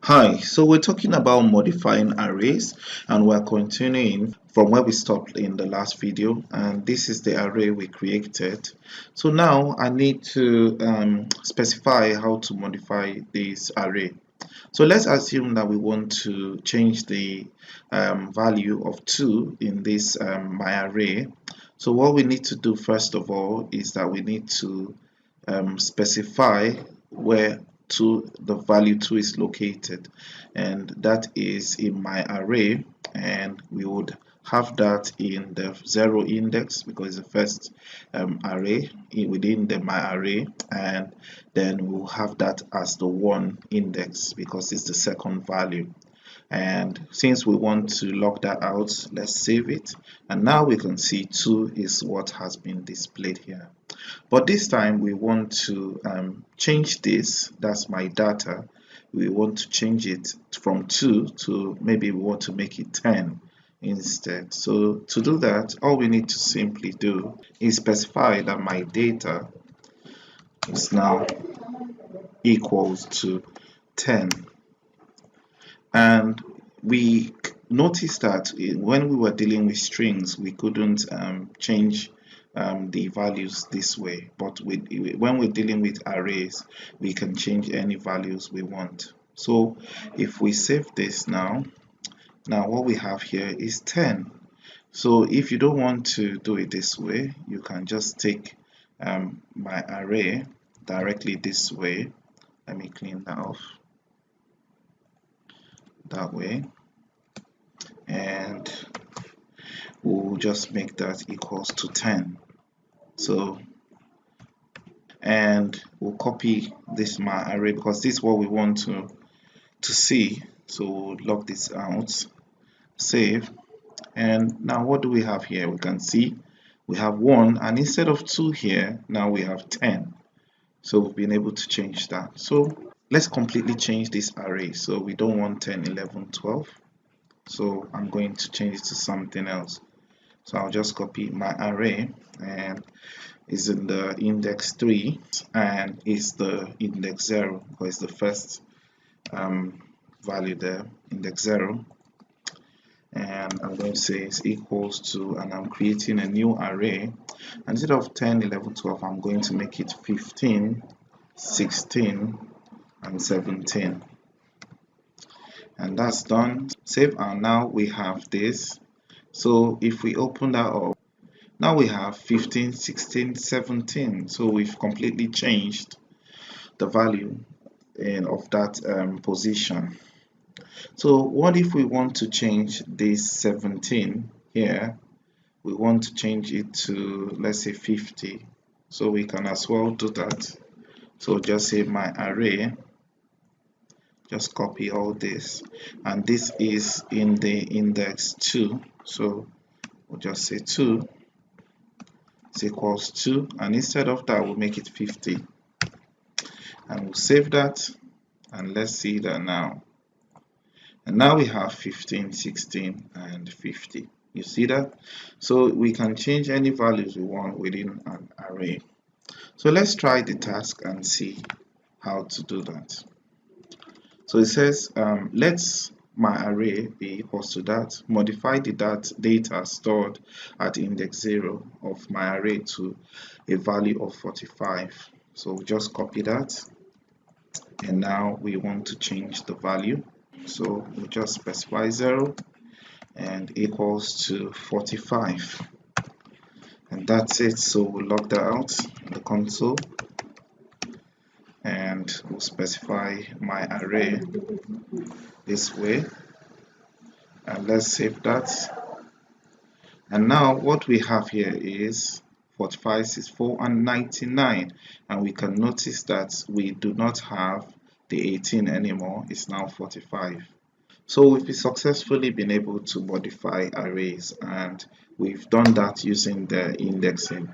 Hi, so we're talking about modifying arrays and we're continuing from where we stopped in the last video, and this is the array we created. So now I need to specify how to modify this array. So let's assume that we want to change the value of 2 in this my array. So what we need to do first of all is that we need to specify where the value 2 is located, and that is in my array, and we would have that in the 0 index because it's the first array within my array, and then we'll have that as the 1 index because it's the second value. And since we want to log that out, let's save it, and now we can see 2 is what has been displayed here. But this time we want to change this. That's my data. We want to change it from 2 to maybe we want to make it 10 instead. So to do that, all we need to simply do is specify that my data is now equals to 10. And we noticed that when we were dealing with strings, we couldn't change the values this way, but when we're dealing with arrays, we can change any values we want. So if we save this now what we have here is 10. So if you don't want to do it this way, you can just take my array directly this way. Let me clean that off that way, and we'll just make that equals to 10. So, and we'll copy this my array because this is what we want to see. So we'll log this out, save, and now what do we have here? We can see we have 1, and instead of 2 here, now we have 10. So we've been able to change that. So let's completely change this array. So we don't want 10, 11, 12. So I'm going to change it to something else. So I'll just copy my array, and is in the index 3 and is the index 0 because it's the first value there, index 0. And I'm going to say it's equals to, and I'm creating a new array. And instead of 10, 11, 12, I'm going to make it 15, 16, and 17. And that's done. Save, and now we have this. So if we open that up, now we have 15, 16, 17. So we've completely changed the value of that position. So what if we want to change this 17 here? We want to change it to, let's say, 50. So we can as well do that. So just say my array, just copy all this, and this is in the index 2. So we'll just say 2 is equals 2, and instead of that we'll make it 50, and we'll save that, and let's see that now. And now we have 15, 16, and 50. You see that? So we can change any values we want within an array. So let's try the task and see how to do that. So it says let's my array be equals to that, modify the data stored at index 0 of my array to a value of 45. So we just copy that, and now we want to change the value. So we just specify 0 and equals to 45, and that's it. So we'll log that out in the console, and we'll specify my array this way, and let's save that. And now what we have here is 45, 64, and 99, and we can notice that we do not have the 18 anymore. It's now 45. So we've successfully been able to modify arrays, and we've done that using the indexing.